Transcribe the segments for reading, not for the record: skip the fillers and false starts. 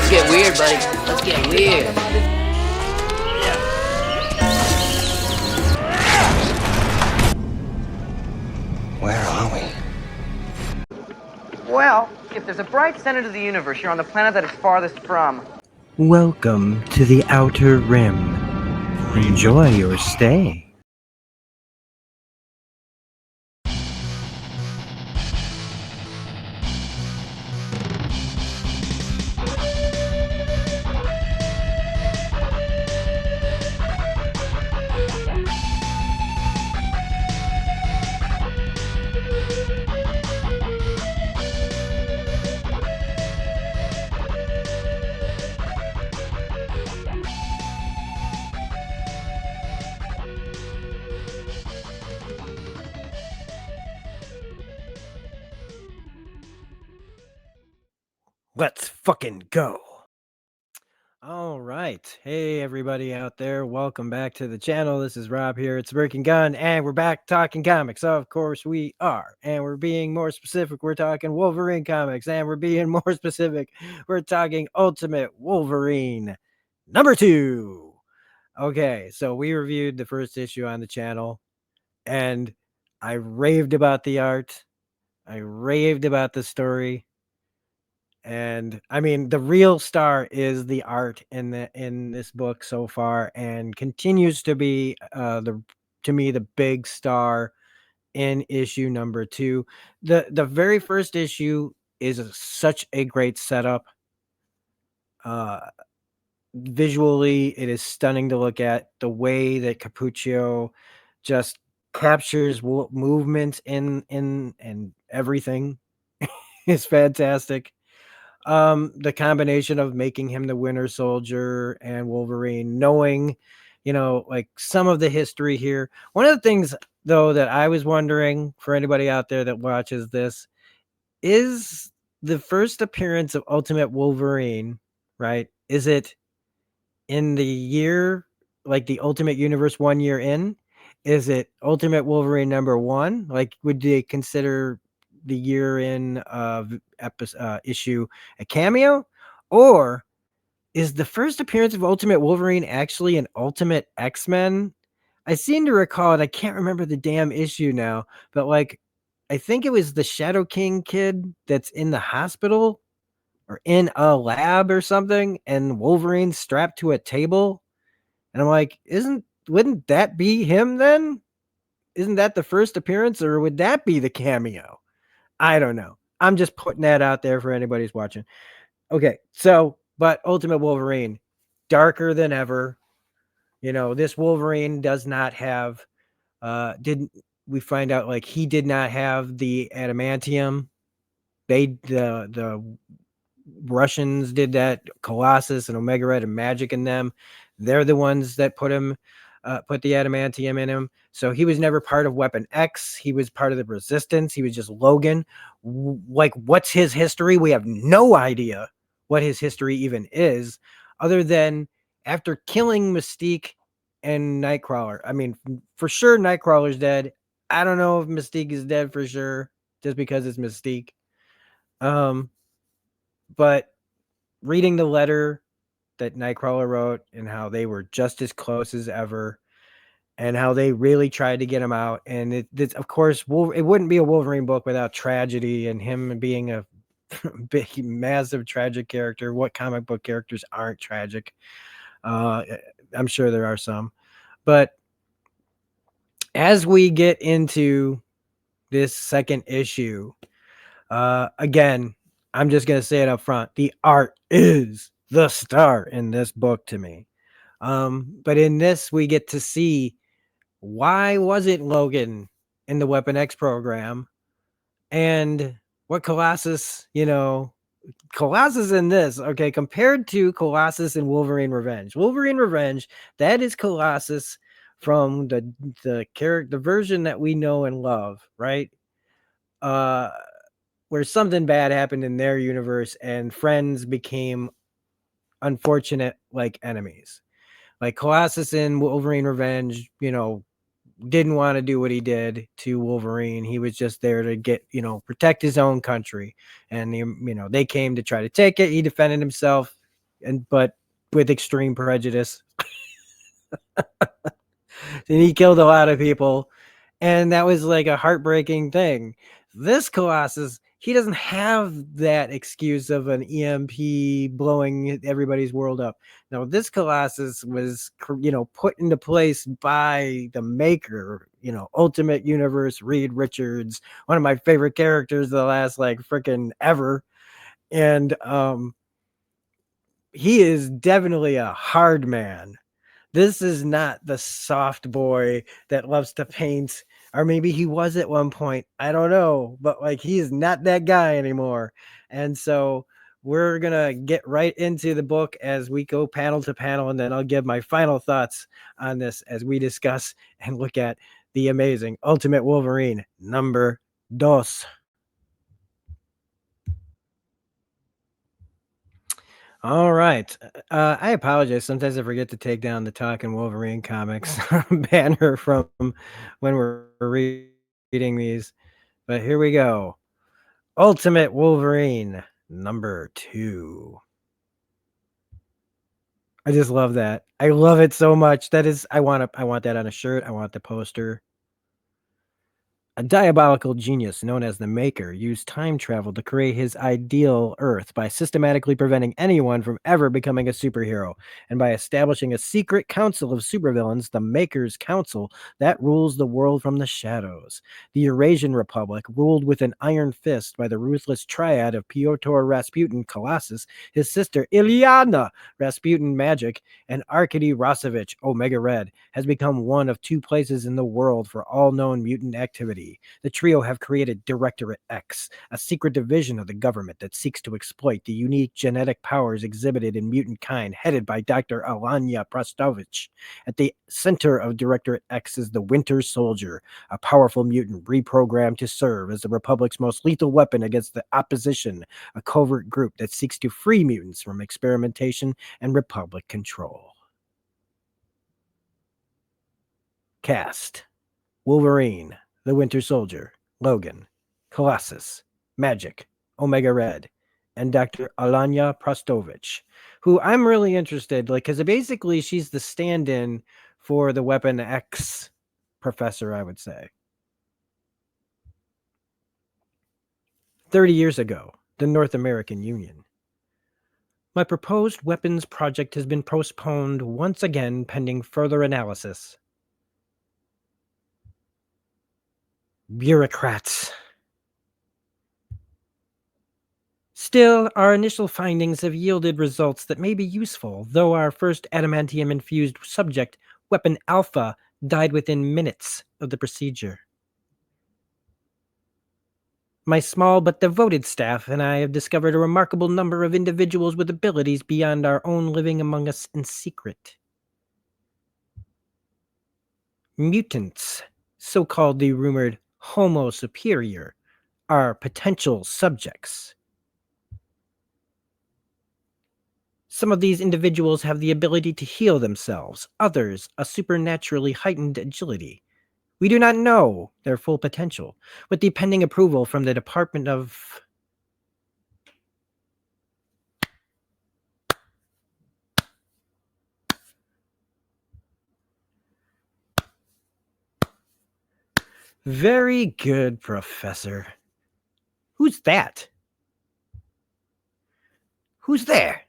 Let's get weird, buddy. Let's get weird. Where are we? Well, if there's a bright center to the universe, you're on the planet that it's farthest from. Welcome to the Outer Rim. Enjoy your stay. Let's fucking go. All right. Hey, everybody out there. Welcome back to the channel. This is Rob here. It's Breaking Gun, and we're back talking comics. Of course, we are. And we're being more specific. We're talking Wolverine comics, and we're being more specific. We're talking Ultimate Wolverine #2. Okay, so we reviewed the first issue on the channel, and I raved about the art. I raved about the story. And I mean, the real star is the art in this book so far, and continues to be to me the big star in issue #2. The very first issue is such a great setup. Visually, it is stunning to look at. The way that Capuccio just captures movement in and everything is fantastic. The combination of making him the Winter Soldier and Wolverine, knowing, like some of the history here. One of the things, though, that I was wondering for anybody out there that watches this is the first appearance of Ultimate Wolverine, right? Is it in the year, like the Ultimate Universe 1 year in? Is it Ultimate Wolverine #1? Like, would they consider the year in issue a cameo? Or is the first appearance of Ultimate Wolverine actually an Ultimate X-Men? I seem to recall it. I can't remember the damn issue now, but like, I think it was the Shadow King kid that's in the hospital or in a lab or something, and Wolverine's strapped to a table. And I'm like, wouldn't that be him then? Isn't that the first appearance, or would that be the cameo? I don't know. I'm just putting that out there for anybody who's watching. Okay, so, but Ultimate Wolverine, darker than ever. This Wolverine does not have, didn't we find out, like, he did not have the adamantium. The Russians did that. Colossus and Omega Red and Magic in them. They're the ones that put the adamantium in him. So he was never part of Weapon X. He was part of the Resistance. He was just Logan. Like, what's his history? We have no idea what his history even is, other than after killing Mystique and Nightcrawler. I mean, for sure Nightcrawler's dead. I don't know if Mystique is dead for sure, just because it's Mystique. But reading the letter that Nightcrawler wrote and how they were just as close as ever, and how they really tried to get him out. And it's of course, it wouldn't be a Wolverine book without tragedy and him being a big, massive, tragic character. What comic book characters aren't tragic? I'm sure there are some. But as we get into this second issue, again, I'm just going to say it up front. The art is the star in this book to me. But in this, we get to see, why wasn't Logan in the Weapon X program? And what Colossus in this, okay, compared to Colossus in Wolverine Revenge. Wolverine Revenge, that is Colossus from the character, the version that we know and love, right? Where something bad happened in their universe and friends became unfortunate, like, enemies. Like Colossus in Wolverine Revenge, didn't want to do what he did to Wolverine. He was just there to get, protect his own country. And, they came to try to take it. He defended himself. but with extreme prejudice. And he killed a lot of people, and that was like a heartbreaking thing. This Colossus, he doesn't have that excuse of an EMP blowing everybody's world up. No, this Colossus was, put into place by the maker, Ultimate Universe, Reed Richards, one of my favorite characters of the last like freaking ever. And he is definitely a hard man. This is not the soft boy that loves to paint, or maybe he was at one point. I don't know, but like he is not that guy anymore. And so we're going to get right into the book as we go panel to panel, and then I'll give my final thoughts on this as we discuss and look at the amazing Ultimate Wolverine number dos. All right. I apologize. Sometimes I forget to take down the Talking Wolverine comics banner from when we're reading these. But here we go. Ultimate Wolverine number 2. I just love that. I love it so much. I want that on a shirt. I want the poster. A diabolical genius known as the Maker used time travel to create his ideal Earth by systematically preventing anyone from ever becoming a superhero, and by establishing a secret council of supervillains, the Maker's Council, that rules the world from the shadows. The Eurasian Republic, ruled with an iron fist by the ruthless triad of Pyotr Rasputin Colossus, his sister Ilyana Rasputin Magic, and Arkady Rosovich Omega Red, has become one of 2 places in the world for all known mutant activity. The trio have created Directorate X, a secret division of the government that seeks to exploit the unique genetic powers exhibited in mutant kind, headed by Dr. Alanya Prostovich. At the center of Directorate X is the Winter Soldier, a powerful mutant reprogrammed to serve as the Republic's most lethal weapon against the opposition, a covert group that seeks to free mutants from experimentation and Republic control. Cast: Wolverine, the Winter Soldier, Logan, Colossus, Magic, Omega Red, and Dr. Alanya Prostovich, who I'm really interested, because basically she's the stand-in for the Weapon X professor, I would say. 30 years ago, the North American Union. My proposed weapons project has been postponed once again pending further analysis. Bureaucrats. Still, our initial findings have yielded results that may be useful, though our first adamantium-infused subject, Weapon Alpha, died within minutes of the procedure. My small but devoted staff and I have discovered a remarkable number of individuals with abilities beyond our own living among us in secret. Mutants, so-called the rumored Homo Superior, are potential subjects. Some of these individuals have the ability to heal themselves, others a supernaturally heightened agility. We do not know their full potential, with the pending approval from the Department of... Very good, Professor. Who's that? Who's there?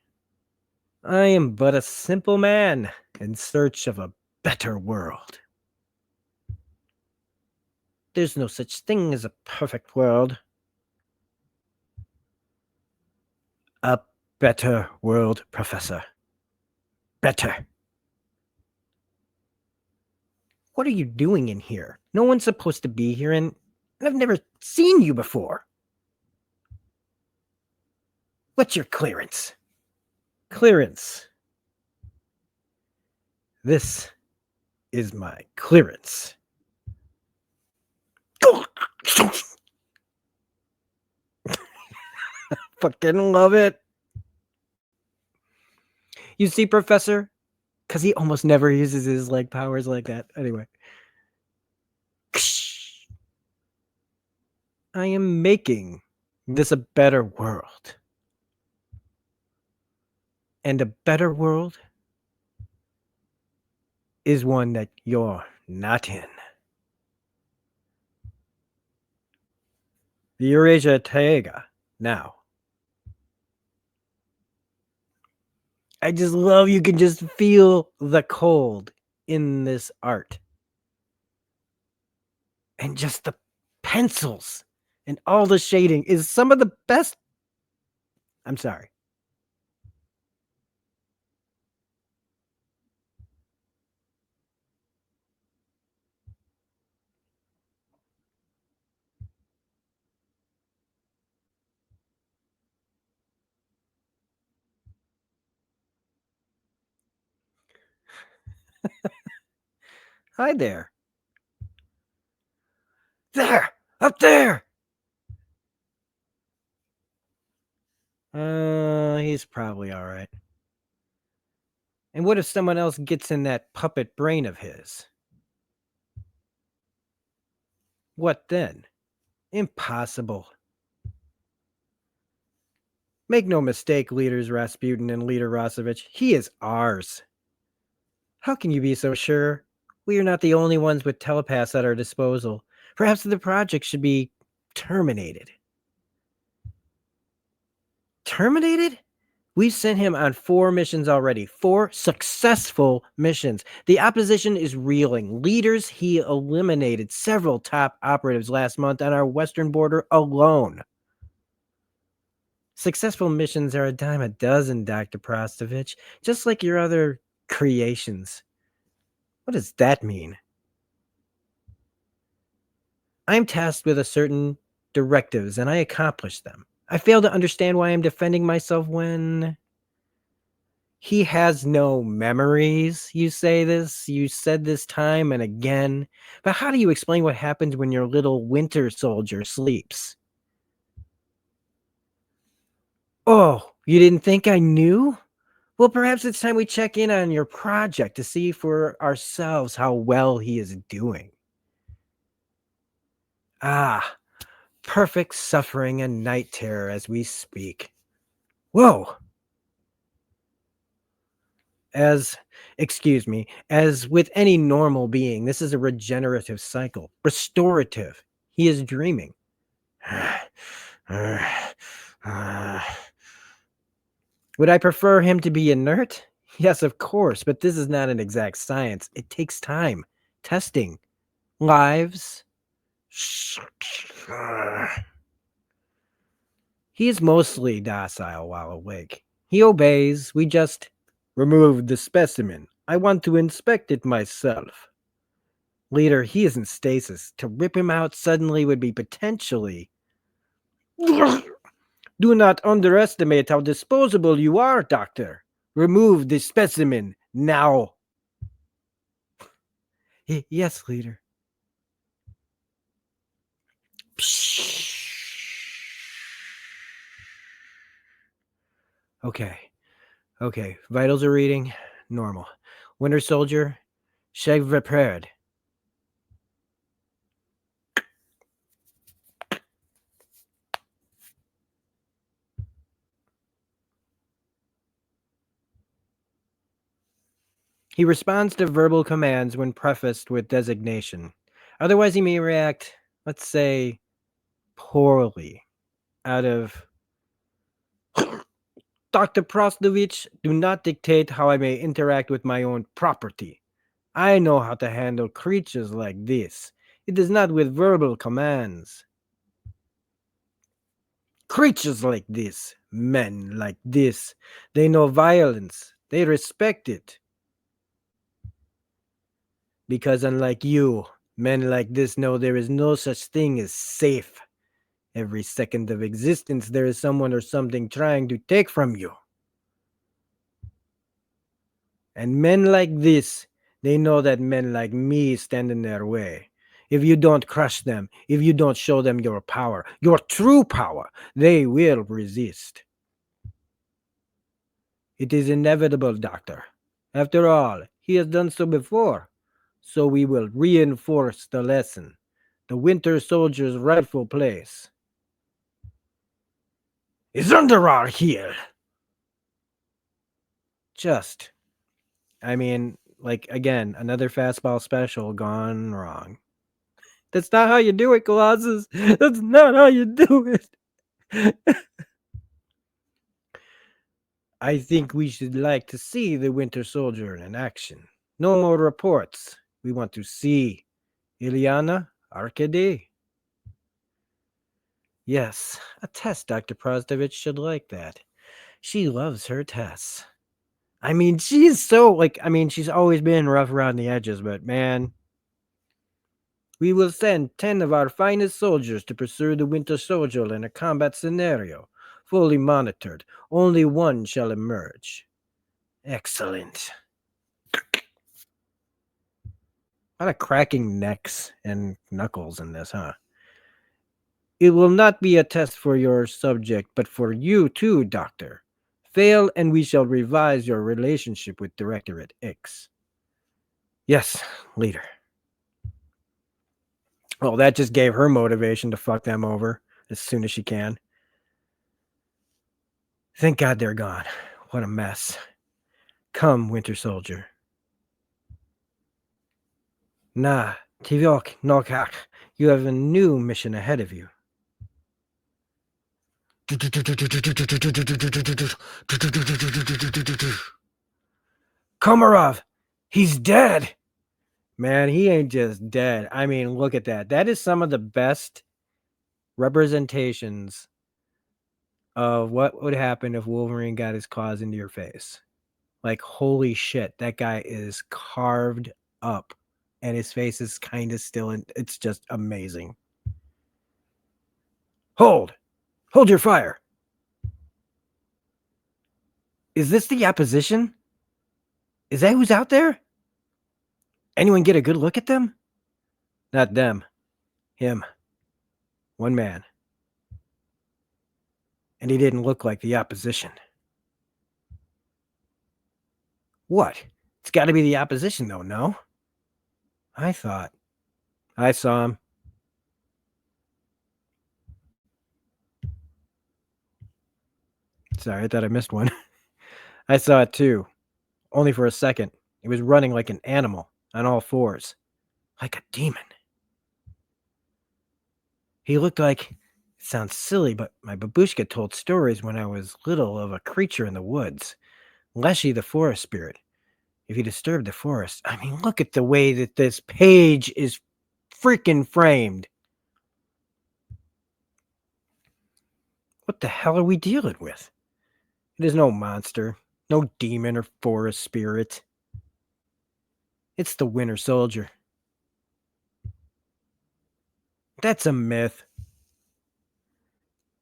I am but a simple man in search of a better world. There's no such thing as a perfect world. A better world, Professor. Better. What are you doing in here? No one's supposed to be here, and I've never seen you before. What's your clearance? Clearance. This is my clearance. Fucking love it. You see, Professor? Because he almost never uses his powers like that. Anyway. I am making this a better world. And a better world is one that you're not in. The Eurasia Taiga now. I just love you can just feel the cold in this art. And just the pencils and all the shading is some of the best. I'm sorry. Hi there. There! Up there! He's probably all right. And what if someone else gets in that puppet brain of his? What then? Impossible. Make no mistake, leaders Rasputin and leader Rosovich, he is ours. How can you be so sure? We are not the only ones with telepaths at our disposal. Perhaps the project should be terminated. Terminated? We've sent him on 4 missions already. 4 successful missions. The opposition is reeling. Leaders, he eliminated several top operatives last month on our western border alone. Successful missions are a dime a dozen, Dr. Prostovich, just like your other creations. What does that mean? I'm tasked with a certain directives, and I accomplish them. I fail to understand why I'm defending myself when he has no memories. You say this, you said this time and again, but how do you explain what happens when your little winter soldier sleeps? Oh, you didn't think I knew? Well, perhaps it's time we check in on your project to see for ourselves how well he is doing. Ah, perfect suffering and night terror as we speak. Whoa! As with any normal being, this is a regenerative cycle, restorative. He is dreaming. Would I prefer him to be inert? Yes, of course, but this is not an exact science. It takes time, testing, lives. He is mostly docile while awake. He obeys. We just removed the specimen. I want to inspect it myself. Leader, he is in stasis. To rip him out suddenly would be potentially. Do not underestimate how disposable you are, Doctor. Remove the specimen now. Yes, Leader. Okay. Vitals are reading. Normal. Winter Soldier. Chef repaired. He responds to verbal commands when prefaced with designation. Otherwise, he may react, let's say, poorly. Out of Dr. Prostovich, do not dictate how I may interact with my own property. I know how to handle creatures like this. It is not with verbal commands. Creatures like this, men like this, they know violence. They respect it. Because unlike you, men like this know there is no such thing as safe. Every second of existence, there is someone or something trying to take from you. And men like this, they know that men like me stand in their way. If you don't crush them, if you don't show them your power, your true power, they will resist. It is inevitable, Doctor. After all, he has done so before. So we will reinforce the lesson. The Winter Soldier's rightful place is under our heel. Just, I mean, like, again, another fastball special gone wrong. That's not how you do it, Colossus. That's not how you do it. I think we should like to see the Winter Soldier in action. No more reports. We want to see Ilyana Arcady. Yes, a test Dr. Prostovich should like that. She loves her tests. I mean, she is so, like, I mean, she's always been rough around the edges, but man, we will send 10 of our finest soldiers to pursue the Winter Soldier in a combat scenario, fully monitored. Only one shall emerge. Excellent. A lot of cracking necks and knuckles in this, huh? It will not be a test for your subject, but for you too, Doctor. Fail, and we shall revise your relationship with Directorate X. Yes, leader. Well, that just gave her motivation to fuck them over as soon as she can. Thank God they're gone. What a mess. Come, Winter Soldier. Nah, Tivok Nokak, you have a new mission ahead of you. Komarov, he's dead. Man, he ain't just dead. I mean, look at that. That is some of the best representations of what would happen if Wolverine got his claws into your face. Like, holy shit, that guy is carved up and his face is kind of still in. It's just amazing. Hold your fire. Is this the opposition? Is that who's out there? Anyone get a good look at them? Not them. Him. One man. And he didn't look like the opposition. What? It's got to be the opposition, though, no? I thought. I saw him. Sorry, I thought I missed one. I saw it too. Only for a second. It was running like an animal, on all fours. Like a demon. He looked like... It sounds silly, but my babushka told stories when I was little of a creature in the woods. Leshy the forest spirit. If you disturb the forest... I mean, look at the way that this page is freaking framed. What the hell are we dealing with? It is no monster, no demon or forest spirit. It's the Winter Soldier. That's a myth.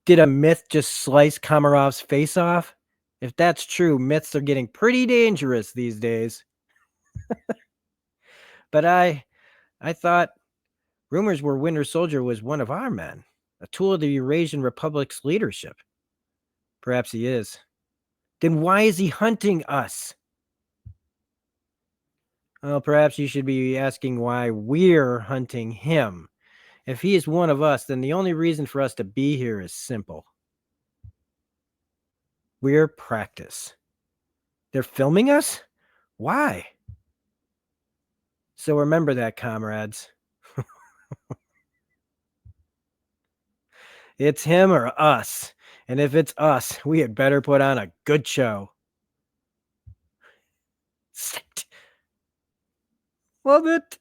Did a myth just slice Komarov's face off? If that's true, myths are getting pretty dangerous these days. But I thought rumors were Winter Soldier was one of our men, a tool of the Eurasian Republic's leadership. Perhaps he is. Then why is he hunting us? Well, perhaps you should be asking why we're hunting him. If he is one of us, then the only reason for us to be here is simple. We're practice. They're filming us? Why? So remember that, comrades. It's him or us. And if it's us, we had better put on a good show. Love it.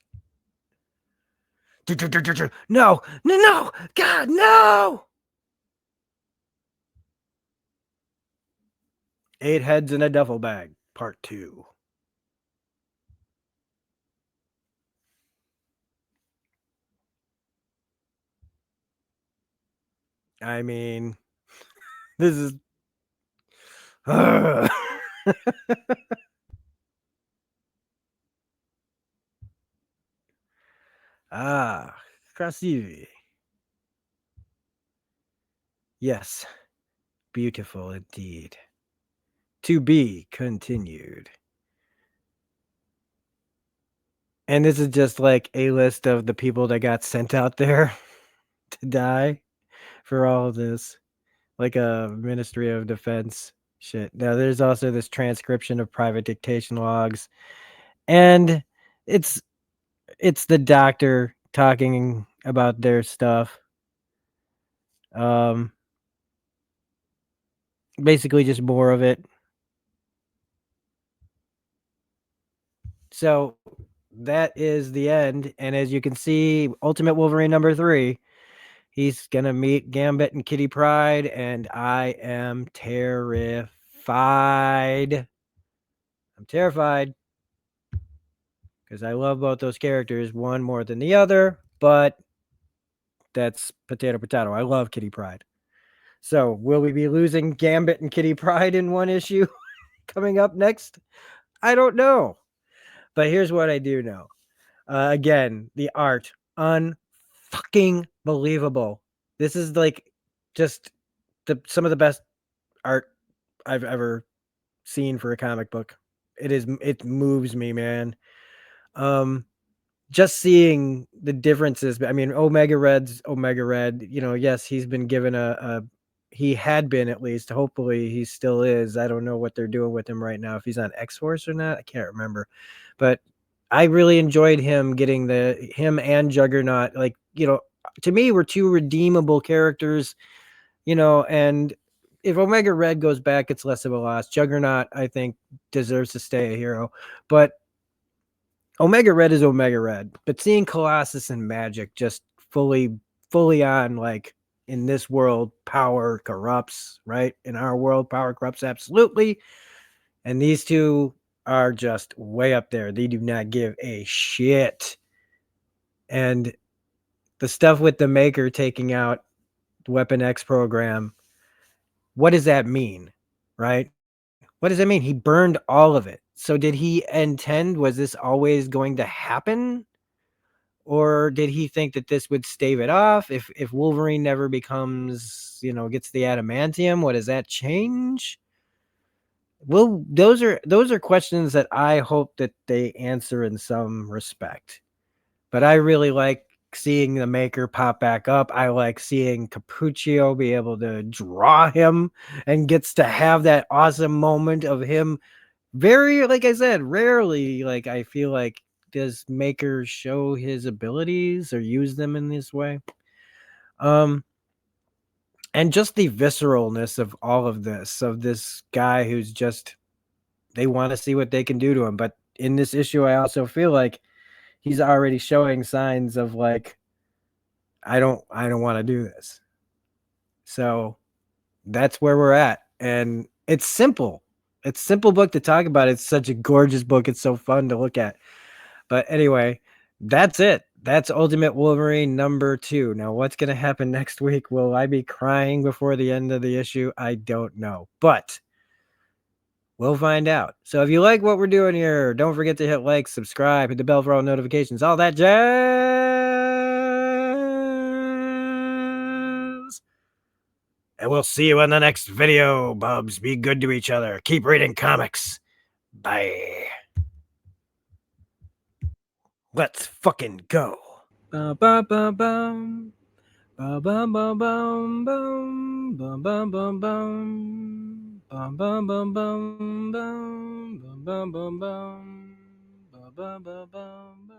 No, God, no. 8 heads in a duffel bag, part 2. I mean, this is... красивый. Yes, beautiful indeed. To be continued. And this is just like a list of the people that got sent out there to die for all of this. Like a Ministry of Defense Shit. Now there's also this transcription of private dictation logs, and it's the doctor talking about their stuff. Basically just more of it. So that is the end. And as you can see, Ultimate Wolverine #3, he's gonna meet Gambit and Kitty Pryde, and I am terrified. I'm terrified because I love both those characters, one more than the other, but that's potato. I love Kitty Pryde. So will we be losing Gambit and Kitty Pryde in one issue coming up next? I don't know. But here's what I do know. Again, the art, unfucking believable. This is like just some of the best art I've ever seen for a comic book. It moves me, man. Just seeing the differences. I mean, Omega Red's Omega Red. Yes, he's been given he had been, at least. Hopefully, he still is. I don't know what they're doing with him right now. If he's on X-Force or not, I can't remember. But I really enjoyed him getting him and Juggernaut. Like, to me, were two redeemable characters. And if Omega Red goes back, it's less of a loss. Juggernaut, I think, deserves to stay a hero. But Omega Red is Omega Red. But seeing Colossus and Magic just fully on, like, in this world, power corrupts, right? In our world, power corrupts absolutely. And these two are just way up there. They do not give a shit. And the stuff with the Maker taking out the Weapon X program, what does that mean, right? What does that mean? He burned all of it. So did he intend, was this always going to happen? Or did he think that this would stave it off? If Wolverine never becomes, gets the adamantium, what does that change? Well, those are questions that I hope that they answer in some respect. But I really like seeing the Maker pop back up. I like seeing Capuccio be able to draw him and gets to have that awesome moment of him. Very, like I said, rarely, like, I feel like, does Maker show his abilities or use them in this way. And just the visceralness of all of this, of this guy who's just, they want to see what they can do to him. But in this issue, I also feel like he's already showing signs of, like, I don't want to do this. So that's where we're at. And it's simple. It's a simple book to talk about. It's such a gorgeous book. It's so fun to look at. But anyway, that's it. That's Ultimate Wolverine #2. Now, what's going to happen next week? Will I be crying before the end of the issue? I don't know. But we'll find out. So if you like what we're doing here, don't forget to hit like, subscribe, hit the bell for all notifications, all that jazz. And we'll see you in the next video, bubs. Be good to each other. Keep reading comics. Bye. Let's fucking go. Ba-ba-ba-bum. Ba-bum-bum-bum-bum. Bum-bum-bum-bum. Bum-bum-bum-bum-bum. Bum-bum-bum-bum. Ba-ba-ba-bum.